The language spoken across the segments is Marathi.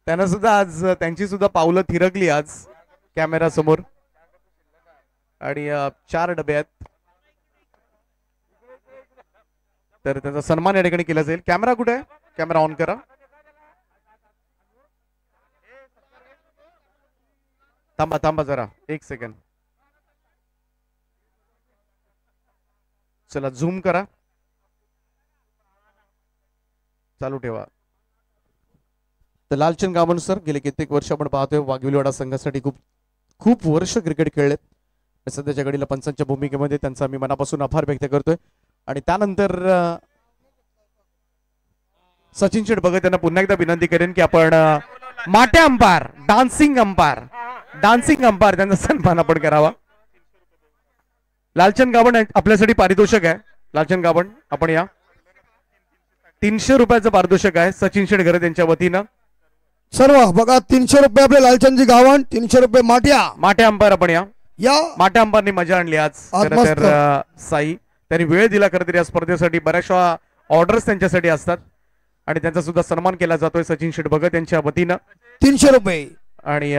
त्यांना सुद्धा आज त्यांची सुद्धा पावलं थिरकली आज कॅमेरा समोर. आणि 4 डबे आहेत तर त्याचा सन्मान या ठिकाणी केला जाईल. कॅमेरा कुठे आहे? कॅमेरा ऑन करा. थांबा थांबा जरा 1 सेकंड. चला झूम करा. चालू ठेवा. तर लालचंद गावण सर गेले कित्येक वर्ष आपण पाहतोय वाघविलवाडा संघासाठी खूप वर्ष क्रिकेट खेळलेत. सध्याच्या घडीला पंचांच्या भूमिकेमध्ये त्यांचा मी मनापासून आभार व्यक्त करतोय. आणि त्यानंतर सचिन शेठ भगत यांना पुन्हा एकदा विनंती करेन की आपण माटे अंपायर डान्सिंग अंपायर त्यांचा सन्मान आपण करावा. लालचंद गावण आपल्यासाठी पारितोषिक आहे. लालचंद गावण आपण या. 300 रुपयाचं पारितोषिक आहे सचिन शेठ घरे त्यांच्या वतीनं. सर्व बघा 300 रुपये आपले लालचंदजी गावण, 300 रुपये माटे अंपायर आपण या. माटे अंपायरनी मजा आणली आज. तर साई त्यांनी वेळ दिला खरं तर या स्पर्धेसाठी. बऱ्याचशा ऑर्डर्स त्यांच्यासाठी असतात आणि त्यांचा सुद्धा सन्मान केला जातोय सचिन शेठ भगत यांच्या वतीनं. 300 रुपये आणि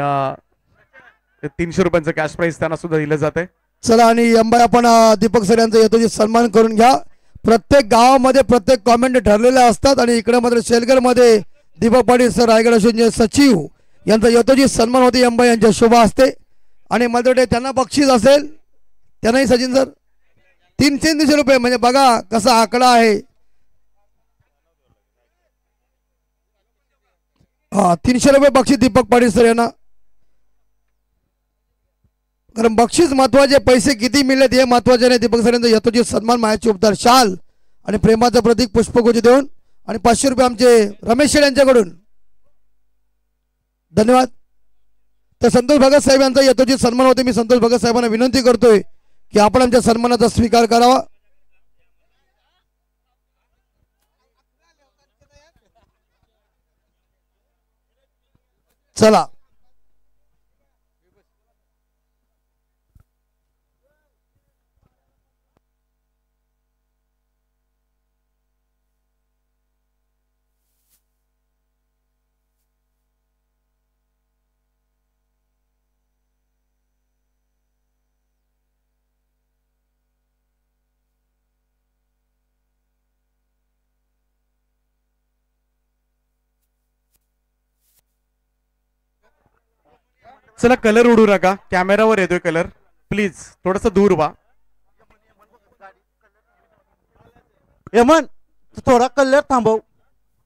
300 रुपयांचं कॅश प्राइज त्यांना सुद्धा दिलं जाते. चला आणि अंबाई आपण दीपक सर यांचा यथोचित सन्मान करून घ्या. प्रत्येक गावामध्ये प्रत्येक कॉमेंट ठरलेले असतात आणि इकडे मात्र शेलगर मध्ये दीपक पाटील सर रायगड असून सचिव यांचा यथोचित सन्मान होते अंबाई यांच्या शुभ हस्ते. आणि मला वाटते त्यांना बक्षीस असेल. त्यांनाही सचिन सर 300 रुपये म्हणजे बघा कसा आकडा आहे. 300 रुपये बक्षीस दीपक पाटील सर यांना. कारण बक्षीस महत्वाचे, पैसे किती मिळलेत हे महत्वाचे नाही. दीपक सर यांचा यथोचित सन्मान मायाची उपचार शाल आणि प्रेमाचं प्रतीक पुष्पगुच्छ देऊन आणि 500 रुपये आमचे रमेश शेठ यांच्याकडून. धन्यवाद. तर संतोष भगत साहेब यांचा यथोचित सन्मान होते. मी संतोष भगत साहेबांना विनंती करतोय की आपण आमच्या सन्मानाचा स्वीकार करावा. चला चला कलर उडू नका. कॅमेरावर येतोय कलर. प्लीज थोडस दूर व्हा. यमन थोडा कलर थांबव.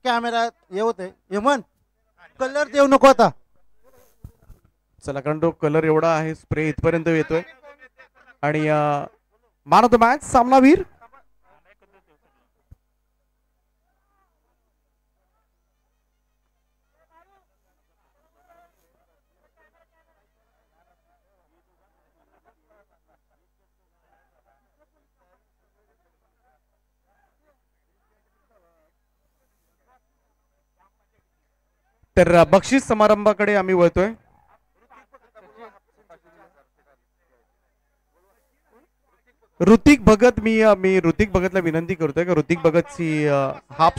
कॅमेरा हे होते. यमन कलर देऊ नको आता. चला कारण तो कलर एवढा आहे स्प्रे इथपर्यंत येतोय. आणि मॅन ऑफ द मॅच सामनावीर तर बक्षीस समारंभाकडे आम्ही वळतोय. ऋतिक भगत मी ऋतिक भगतला विनंती करतोय की ऋतिक भगतची हाफ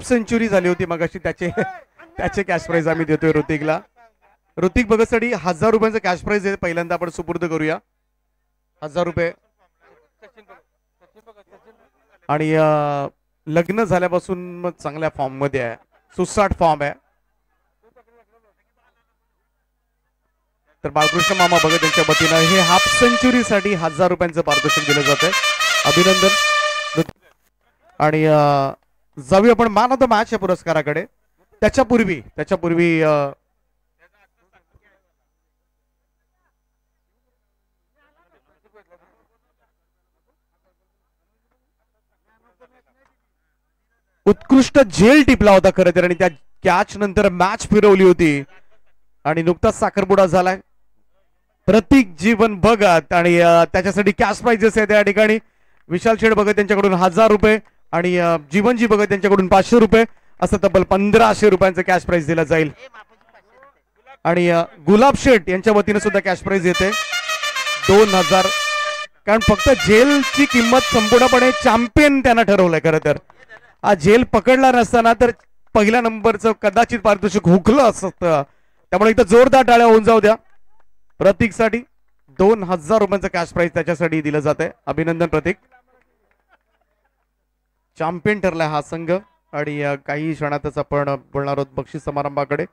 सेंचुरी झाली होती मगाशी. त्याचे कॅश प्राइज आम्ही देतोय ऋतिकला. ऋतिक भगतसाठी 1000 रुपयांचं कॅश प्राइज आहे. पहिल्यांदा आपण सुपूर्द करूया 1000 रुपये. आणि लग्न झाल्यापासून चांगल्या फॉर्म मध्ये आहे. सुसाट फॉर्म आहे. तर बाळकृष्ण मामा भगत यांच्या वतीनं हे हाफ सेंचुरी साठी 1000 रुपयांचं पारितोषिक दिलं जात आहे. अभिनंदन. आणि जाऊया आपण मॅन ऑफ द मॅच या पुरस्काराकडे. त्याच्यापूर्वी उत्कृष्ट झेल टिपला होता खरं तर. आणि त्या कॅच नंतर मॅच फिरवली होती आणि नुकताच साखरपुडा झालाय. प्रतीक जीवन भगत आणि त्याच्यासाठी कॅश प्राइजेस आहेत या ठिकाणी. विशाल शेठ भगत यांच्याकडून 1000 रुपये आणि जीवनजी भगत यांच्याकडून 500 रुपये असं तब्बल 1500 रुपयांचं कॅश प्राइज दिलं जाईल. आणि गुलाब शेठ यांच्या वतीने सुद्धा कॅश प्राइज येते 2000. कारण फक्त जेलची किंमत संपूर्णपणे चॅम्पियन त्यांना ठरवलंय खरं तर. हा जेल पकडला नसताना तर पहिल्या नंबरचं कदाचित पारितोषिक हुकलं असतं. त्यामुळे इथं जोरदार टाळ्या होऊन जाऊ द्या. प्रतीकसाठी 2000 रुपयांचं कॅश प्राइज त्याच्यासाठी दिलं जात आहे. अभिनंदन प्रतीक. चॅम्पियन ठरलाय हा संघ. आणि काही क्षणातच आपण बोलणार आहोत बक्षीस समारंभाकडे.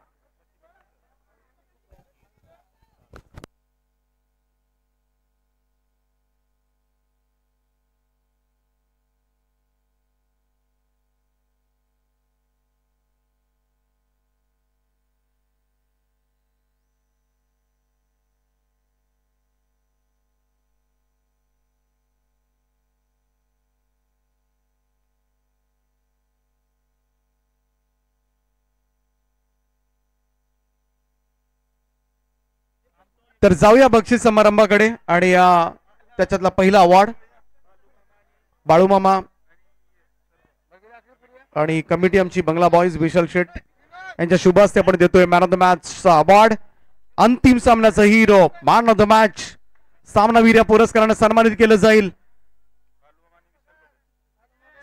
तर जाऊया बक्षीस समारंभाकडे. आणि त्याच्यातला पहिला अवॉर्ड बाळूमामा आणि कमिटी आमची बंगला बॉईज विशाल शेट यांच्या शुभ हस्ते आपण देतोय मॅन ऑफ द मॅचचा अवॉर्ड. अंतिम सामन्याचा hero man of the match सामनावीर या पुरस्काराने सन्मानित केलं जाईल.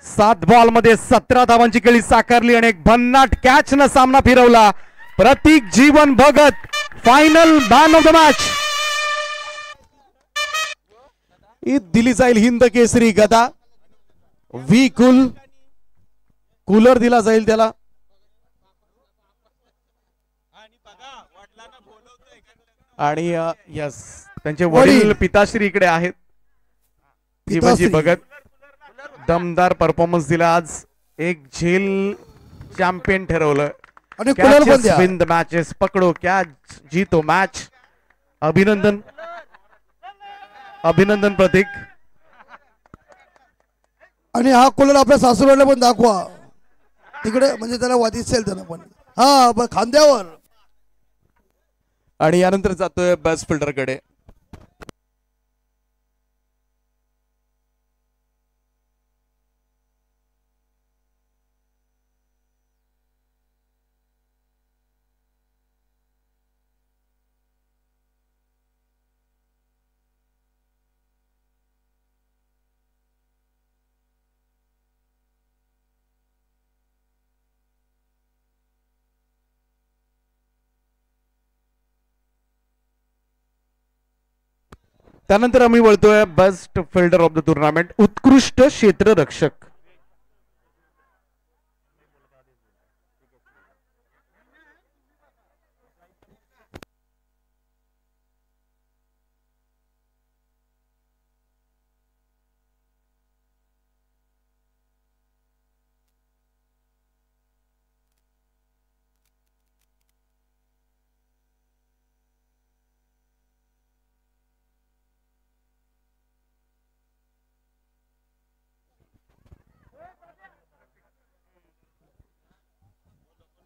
7 बॉल मध्ये 17 धावांची खेळी साकारली आणि एक भन्नाट कॅच न सामना फिरवला. Prateek Jeevan Bhagat final man of the match. ही दिली जाईल हिंद केसरी गदा. व्ही कूलर दिला जाईल त्याला. आणि यस त्यांचे वडील पिताश्री इकडे आहेत. जीवनजी भगत दमदार परफॉर्मन्स दिला आज. एक झेल चॅम्पियन ठरवलं. विन द मॅचेस पकडो कॅच जीतो मॅच. अभिनंदन अभिनंदन प्रतीक. आणि हा कूलर आपल्या सासूरवाडीला पण दाखवा तिकडे म्हणजे त्याला वाद दिसेल त्यांना पण. हा खांद्यावर. आणि यानंतर जातोय बेस्ट फिल्डर कडे. त्यानंतर आम्ही बोलतोय best fielder of the tournament उत्कृष्ट क्षेत्ररक्षक.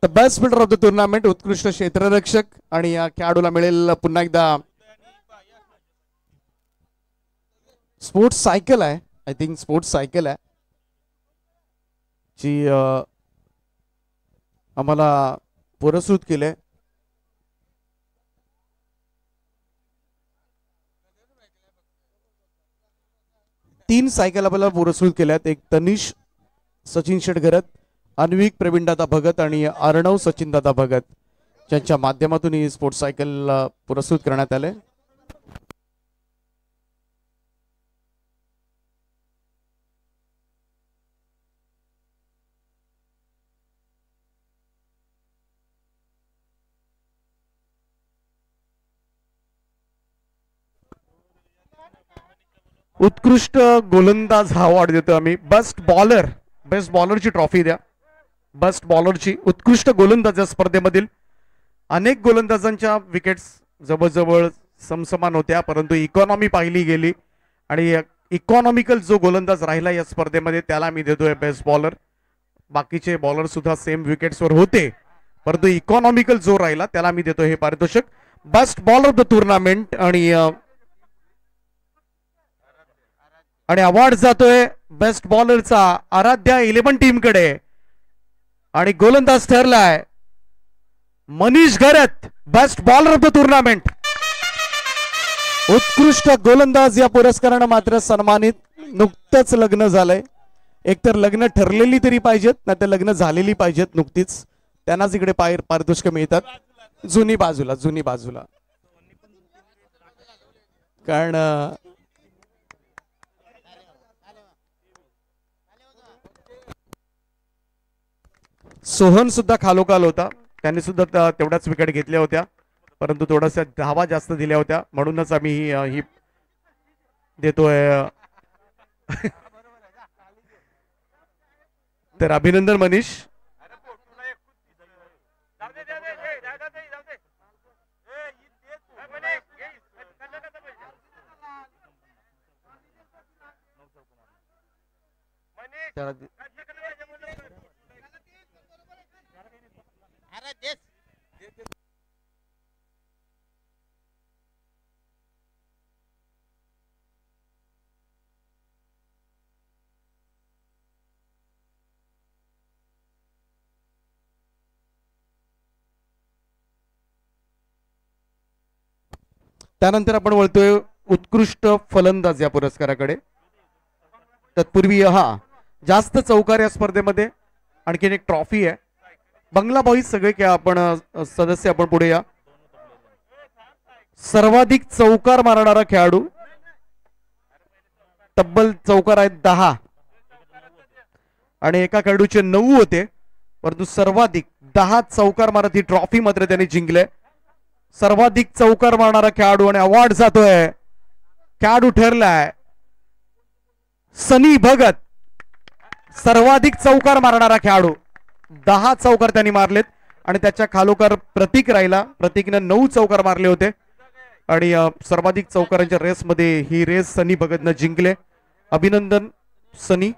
The best fielder of the tournament उत्कृष्ट क्षेत्ररक्षक. आणि या खेळाडूला मिळेल पुन्हा एकदा स्पोर्ट्स सायकल आहे. आय थिंक स्पोर्ट्स सायकल आहे जी आम्हाला पुरस्कृत केले. तीन सायकल आपल्याला पुरस्कृत केल्यात. एक तनिष सचिन शेटघरत, अन्विक प्रवीणदादा भगत आणि अर्णव सचिनदादा भगत यांच्या माध्यमातून ही स्पोर्ट्स सायकल पुरस्कृत करण्यात आले. उत्कृष्ट गोलंदाज हा अवॉर्ड देतो आम्ही. बेस्ट बॉलरची ट्रॉफी द्या. बेस्ट बॉलरची. उत्कृष्ट गोलंदाज या स्पर्धेमधील अनेक गोलंदाजांच्या विकेट्स जवळजवळ समसमान होत्या, परंतु इकॉनॉमी पाहिली गेली आणि इकॉनॉमिकल जो गोलंदाज राहिला या स्पर्धेमध्ये त्याला मी देतोय बेस्ट बॉलर. बाकीचे बॉलर सुद्धा सेम विकेट्सवर होते, परंतु इकॉनॉमिकल जो राहिला त्याला मी देतोय हे पारितोषिक best bowler of the tournament. आणि अवॉर्ड जातोय बेस्ट बॉलरचा आराध्या 11 टीम कडे. आणि गोलंदाज ठरलाय Manish Gharat, best bowler of the tournament. उत्कृष्ट गोलंदाज या पुरस्काराने मात्र सन्मानित. नुकतंच लग्न झालंय. एकतर लग्न ठरलेली तरी पाहिजेत नाही तर लग्न झालेली पाहिजेत नुकतीच, त्यांनाच इकडे पारितोषिक मिळतात। जुनी बाजूला कारण सोहन सुद्धा खालोखाल होता, त्यांनी सुद्धा तेवढ्याच विकेट घेतल्या होत्या, परंतु थोड्याशा धावा जास्त दिल्या होत्या, म्हणूनच आम्ही ही देतोय। तर अभिनंदन मनीष। त्यानंतर आपण वळतोय उत्कृष्ट फलंदाज या पुरस्काराकडे। तत्पूर्वी जास्त चौकार या स्पर्धेमध्ये आणखीन एक ट्रॉफी आहे। बंगला बॉईज सगळे की आपण सदस्य आपण पुढे या। सर्वाधिक चौकार मारणारा खेळाडू, तब्बल चौकार आहेत 10 आणि एका खेळाडूचे 9 होते, परंतु सर्वाधिक 10 चौकार मारत ही ट्रॉफी मात्र त्यांनी जिंकले। सर्वाधिक चौकार मारणारा खेळाडू आणि अवॉर्ड जातोय, खेळाडू ठरलाय सनी भगत, सर्वाधिक चौकार मारणारा खेळाडू। 10 चौकार त्यांनी मारलेत आणि त्याच्या खालोखाल प्रतीक राहिला, प्रतीकने 9 चौकार मारले होते आणि सर्वाधिक चौकारांच्या रेस मध्ये ही रेस सनी भगतने जिंकले। अभिनंदन सनी,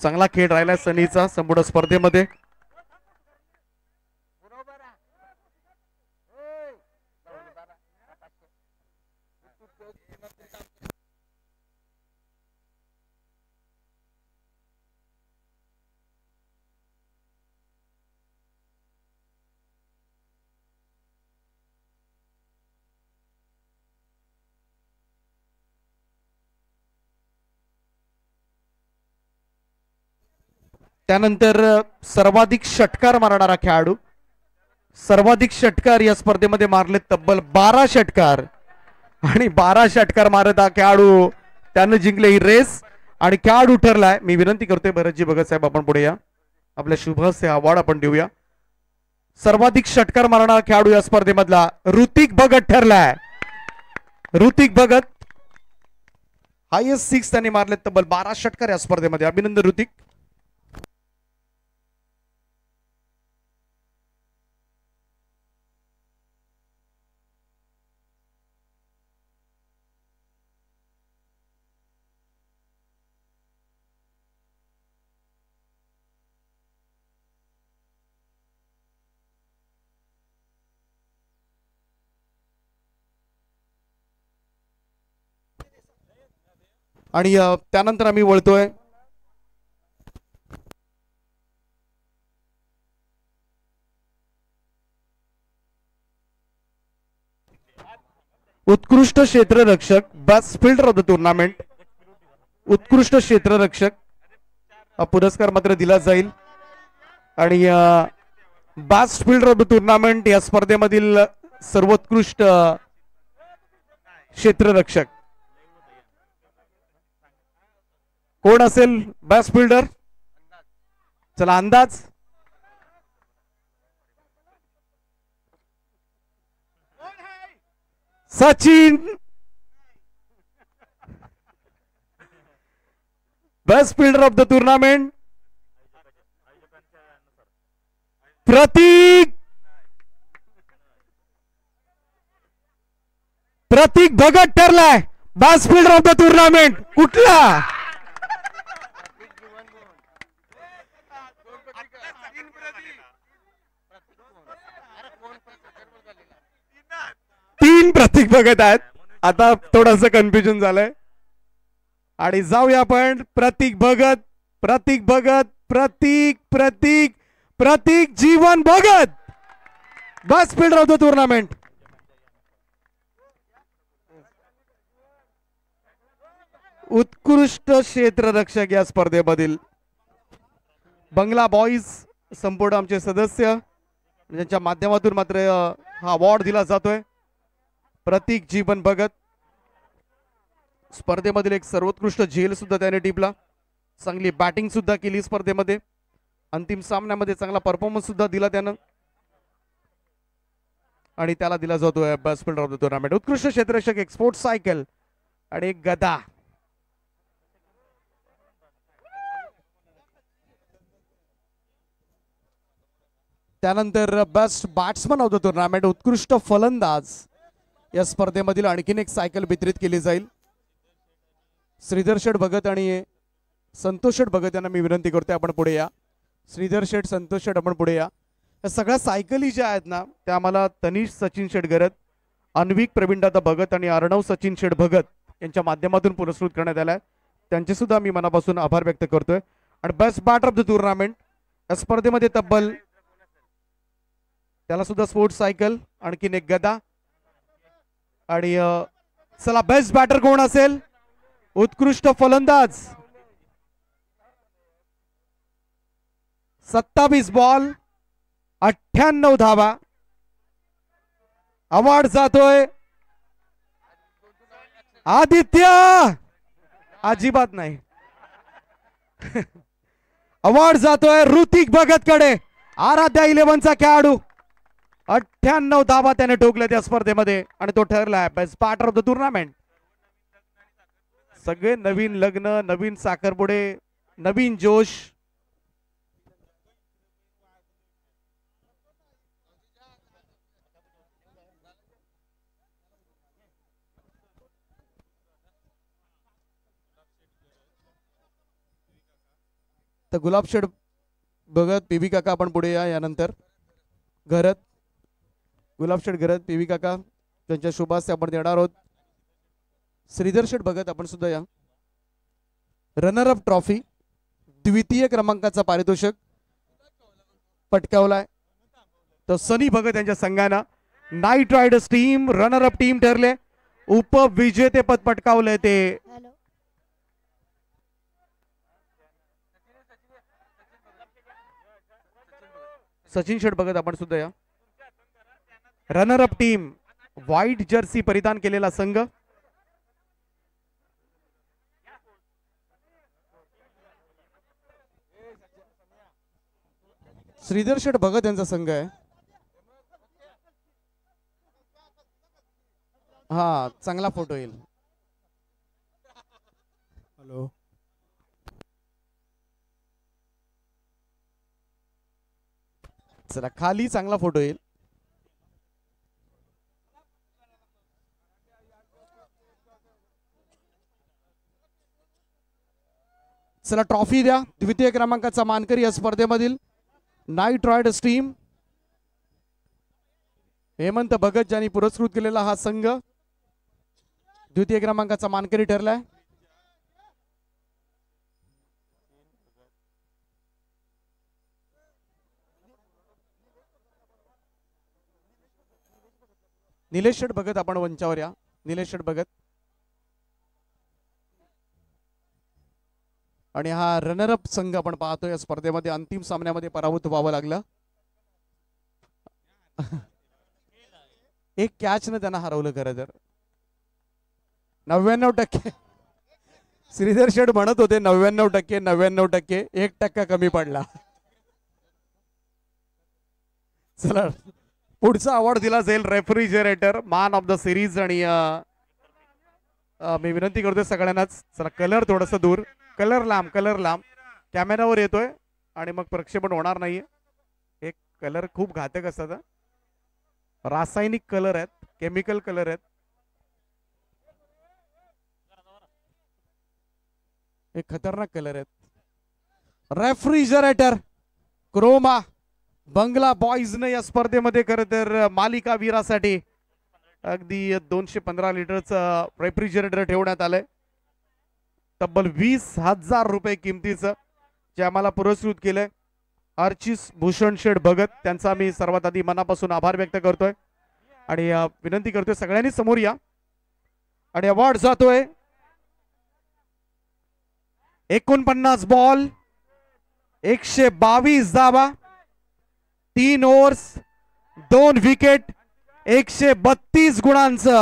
चांगला खेळ राहिला सनीचा संपूर्ण स्पर्धेमध्ये। त्यानंतर सर्वाधिक षटकार मारणारा खेळाडू, सर्वाधिक षटकार या स्पर्धेमध्ये मारले तब्बल 12 षटकार आणि 12 षटकार मारत हा खेळाडू त्याने जिंकले ही रेस आणि खेळाडू ठरलाय। मी विनंती करतोय भरतजी भगत साहेब आपण पुढे या, आपल्या शुभस्य अवॉर्ड आपण देऊया। सर्वाधिक षटकार मारणारा खेळाडू या स्पर्धेमधला ऋतिक भगत ठरलाय। ऋतिक भगत हायेस्ट 6 त्यांनी मारले तब्बल 12 षटकार या स्पर्धेमध्ये। अभिनंदन ऋतिक। आणि त्यानंतर आम्ही वळतोय उत्कृष्ट क्षेत्ररक्षक, best fielder of the tournament. उत्कृष्ट क्षेत्ररक्षक हा पुरस्कार मात्र दिला जाईल आणि best fielder of the tournament या स्पर्धेमधील सर्वोत्कृष्ट क्षेत्ररक्षक कोण असेल? बेस्ट फिल्डर, चला अंदाज। Sachin. Best fielder of the tournament Prateek Bhagat ठरलाय best fielder of the tournament. कुठला? तीन प्रतीक भगत आहेत, आता थोडंसं कन्फ्युजन झालंय आणि जाऊया आपण Prateek Bhagat, Prateek Bhagat, Prateek Prateek Prateek Jeevan Bhagat, best fielder of the tournament. उत्कृष्ट क्षेत्ररक्षक या स्पर्धेमधील बंगला बॉईज संपूर्ण आमचे सदस्य ज्यांच्या माध्यमातून मात्र हा अवॉर्ड दिला जातोय. प्रतीक जीवन भगत स्पर्धेमधील एक सर्वोत्कृष्ट झेल सुद्धा त्याने टिपला. चांगली बॅटिंग सुद्धा केली स्पर्धेमध्ये. अंतिम सामन्यामध्ये चांगला परफॉर्मन्स सुद्धा दिला त्यानं आणि त्याला दिला जातोय best fielder of the tournament. उत्कृष्ट क्षेत्ररक्षक एक स्पोर्ट्स सायकल आणि एक गदा. त्यानंतर best batsman of the tournament उत्कृष्ट फलंदाज या स्पर्धेमधील आणखीन एक सायकल वितरित केली जाईल. श्रीधर शेठ भगत आणि संतोष शेठ भगत यांना मी विनंती करतोय आपण पुढे या. श्रीधर शेठ, संतोष शेठ आपण पुढे या. या सगळ्या सायकली ज्या आहेत ना त्या आम्हाला तनिष सचिन शेठ गरत, अन्विक प्रवीणदादा भगत आणि अर्णव सचिन शेठ भगत यांच्या माध्यमातून पुरस्कृत करण्यात आल्या. त्यांचे सुद्धा मी मनापासून आभार व्यक्त करतोय. आणि best batter of the tournament या स्पर्धेमध्ये तब्बल त्याला सुद्धा स्पोर्ट्स सायकल, आणखीन एक गदा आणि चला बेस्ट बॅटर कोण असेल? उत्कृष्ट फलंदाज 27 बॉल 98 धावा. अवॉर्ड जातोय आदित्य. अजिबात नाही. अवॉर्ड जातोय ऋतिक भगत कडे. आराध्या 11चा खेळाडू 98 धावा त्याने ठोकल्या त्या स्पर्धेमध्ये आणि तो ठरला best batter of the tournament. सगळे नवीन लग्न, नवीन साखरपुडे, नवीन जोश. तर गुलाब शेठ भगत, पीव्ही काका आपण पुढे या. यानंतर घरत, गुलाब शेठ घरत, पीव्ही काका त्यांच्या शुभास्ते आपण देणार आहोत. श्रीधर शेठ भगत आपण सुद्धा या. रनर अप ट्रॉफी द्वितीय क्रमांकाचा पारितोषिक पटकावलाय तर सनी भगत यांच्या संघानं night Riders team runner up team ठरले. उपविजेतेपद पटकावलंय ते सचिन शेठ भगत आपण सुद्धा या. Runner up team white Jersey परिधान केलेला संघ श्रीधर शेठ भगत यांचा संघ आहे. हा चांगला फोटो येईल. हॅलो चला खाली चांगला फोटो येईल. चला ट्रॉफी द्या. द्वितीय क्रमांकाचा मानकरी या स्पर्धेमधील Knight Riders team Hemant Bhagat ज्यांनी पुरस्कृत केलेला हा संघ द्वितीय क्रमांकाचा मानकरी ठरलाय. निलेश शेठ भगत आपण मंचावर या. निलेश शेठ भगत आणि हा रनरअप संघ आपण पाहतोय या स्पर्धेमध्ये अंतिम सामन्यामध्ये पराभूत व्हावं लागलं. एक कॅच न त्यांना हरवलं खरं तर. 99% श्रीधर शेठ म्हणत होते 99%, 99%, 1% कमी पडला. चला पुढचा अवॉर्ड दिला जाईल refrigerator man of the series. आणि मी विनंती करतोय सगळ्यांनाच चला कलर थोडस दूर, कलर लांब, कलर लांब. कॅमेरावर येतोय आणि मग प्रक्षेपण होणार नाहीये. एक कलर खूप घातक असतात. रासायनिक कलर आहेत, केमिकल कलर आहेत. एक खतरनाक कलर आहेत. रेफ्रिजरेटर क्रोमा बंगला बॉईजने या स्पर्धेमध्ये खरं तर मालिका वीरासाठी अगदी 215 लिटरचं रेफ्रिजरेटर ठेवण्यात आलंय. तब्बल 20,000 रुपये किमतीचं जे आम्हाला पुरस्कृत केलंय. अर्चिस भूषण शेठ भगत त्यांचा मी सर्वात आधी मनापासून आभार व्यक्त करतोय आणि विनंती करतोय सगळ्यांनी समोर या. आणि अवॉर्ड जातोय 49 बॉल 122 धावा 3 ओव्हर्स 2 विकेट 132 गुणांचा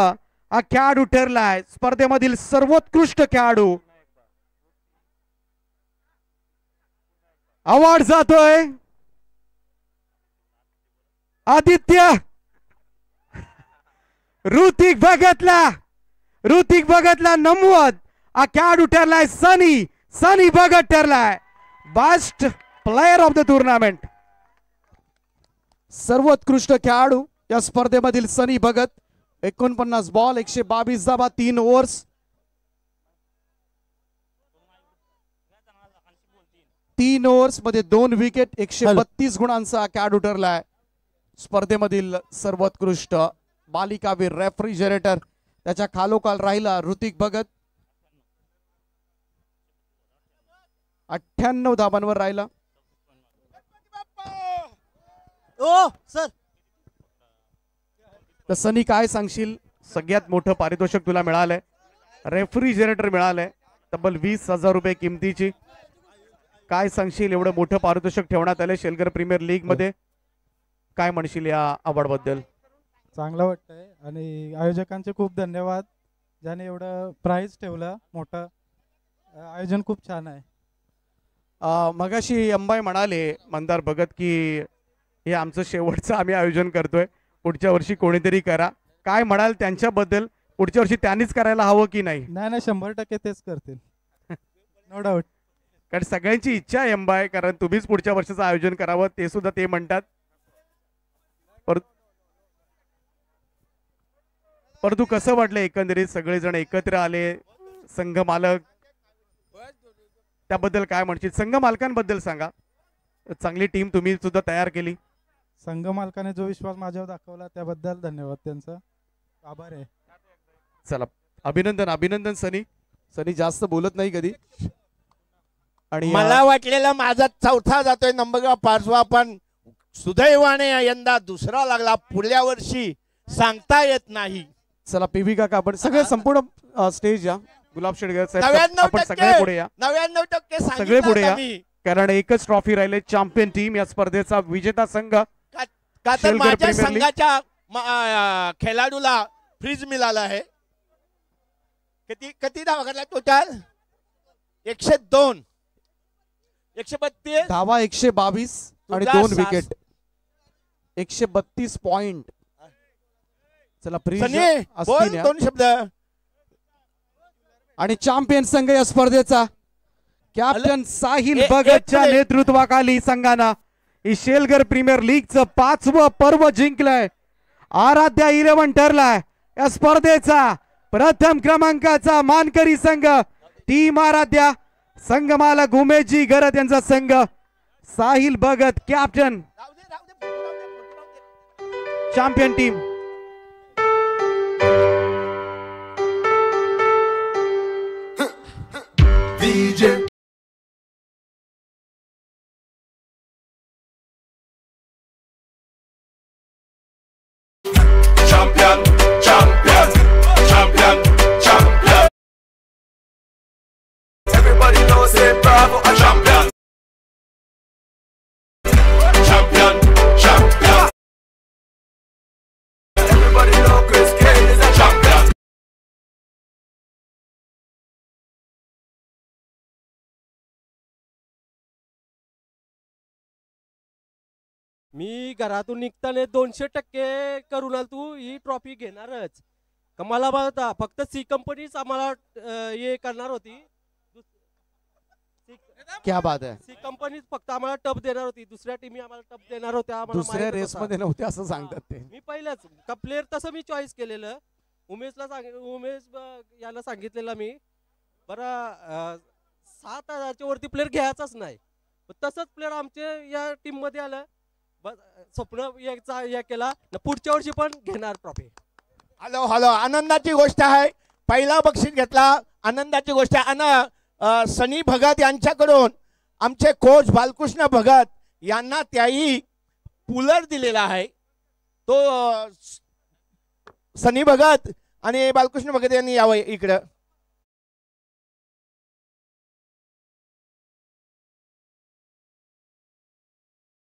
हा खेळाडू ठरलाय स्पर्धेमधील सर्वोत्कृष्ट खेळाडू. अवॉर्ड जातोय आदित्य ऋतिक भगतला नमवत हा खेळाडू ठरलाय. सनी भगत ठरलाय best player of the tournament. सर्वोत्कृष्ट खेळाडू या स्पर्धेमधील सनी भगत. 49 बॉल 122 धावा 3 ओव्हर्स 3 ओव्हर्स मध्ये 2 विकेट 132 गुणांचा खेळाडू ठरलाय स्पर्धेमधील सर्वोत्कृष्ट. बालिकावीर रेफ्रिजरेटर त्याच्या खालोखाल राहिला ऋतिक भगत 98 धावांवर राहिला. ओ सर तर सनी काय सांगशील? सगळ्यात मोठं पारितोषिक तुला मिळालंय, रेफ्रिजरेटर मिळालंय तब्बल 20,000 रुपये किमतीची. काय सांगशील? एवढं मोठं पारितोषिक ठेवण्यात आलं शेलगर प्रीमियर लीग मध्ये. काय म्हणशील या अवॉर्ड बद्दल? चांगलं वाटतंय आणि आयोजकांचे खूप धन्यवाद ज्याने एवढं प्राइज ठेवलं मोठं. आयोजन खूप छान आहे. मगाशी अंबाई म्हणाले मंदार भगत की हे आमचं शेवटचं आम्ही आयोजन करतोय, पुढच्या वर्षी कोणीतरी करा. काय म्हणाल त्यांच्याबद्दल? पुढच्या वर्षी त्यांनीच करायला हवं की नाही? नाही 100% तेच करतील नो डाऊट. कारण सगळ्यांची इच्छा आहे अंबाई, कारण तुम्हीच पुढच्या वर्षाचं आयोजन करावं ते सुद्धा ते म्हणतात. परंतु कसं वाटलं एकंदरीत सगळेजण एकत्र आले, संघ मालक, त्याबद्दल काय म्हणशील? संघ मालकांबद्दल सांगा. चांगली टीम तुम्ही सुद्धा तयार केली. संघ मालकाने जो विश्वास माझ्यावर दाखवला त्याबद्दल धन्यवाद, त्यांचा आभार आहे. चला अभिनंदन सनी जास्त बोलत नाही कधी. आणि मला वाटलेला माझा चौथा जातोय नंबर 5वा, पण सुदैवाने यंदा दुसरा लागला. पुढल्या वर्षी सांगता येत नाही. चला पीव्ही काका आपण सगळे संपूर्ण स्टेज या. गुलाब शेडगर साहेब 99% आपण सगळे पुढे या. 99% सगळे पुढे या, कारण एकच ट्रॉफी राहिले. चॅम्पियन टीम या स्पर्धेचा विजेता संघ. का तर माझ्या संघाच्या खेळाडूला फ्रीज मिळाला आहे. किती धावा करला टोटल? 102 132 धावा 122 आणि 2 विकेट 132 पॉइंट. चला फ्रीज असतील या. 2 शब्द. आणि चॅम्पियन संघ या स्पर्धेचा कॅप्टन साहिल भगतच्या नेतृत्वाखाली संघानं ही शेलगर प्रीमियर लीगचं 5वं पर्व जिंकलंय. आराध्या 11 ठरलाय या स्पर्धेचा प्रथम क्रमांकाचा मानकरी संघ टीम आराध्या. संघमालक उमेशजी गरत यांचा संघ. Sahil Bhagat captain, champion team. मी घरातून निघताना 200% करून तू ही ट्रॉफी घेणारच. कमाला होता. फक्त सी कंपनीच आम्हाला हे करणार होती. क्या बात आहे. सी कंपनीच फक्त आम्हाला टप देणार होती. दुसऱ्या टीमी आम्हाला टप देणार होत्या. दुसऱ्या रेस मध्ये नव्हते असं सांगतात ते. मी पहिल्याच का प्लेअर तसं मी चॉईस केलेलं. उमेश याला सांगितलेलं मी बरं 7,000च्या वरती प्लेअर घ्यायचाच नाही. तसंच प्लेअर आमचे या टीम मध्ये आलं. स्वप्न या केला पुढच्या वर्षी पण घेणार ट्रॉफी. हॅलो आनंदाची गोष्ट आहे. पहिला बक्षीस घेतला, आनंदाची गोष्ट आहे. आणि सनी भगत यांच्याकडून आमचे कोच बालकृष्ण भगत यांना त्याही कूलर दिलेला आहे. तो सनी भगत आणि बालकृष्ण भगत यांनी यावं इकडं.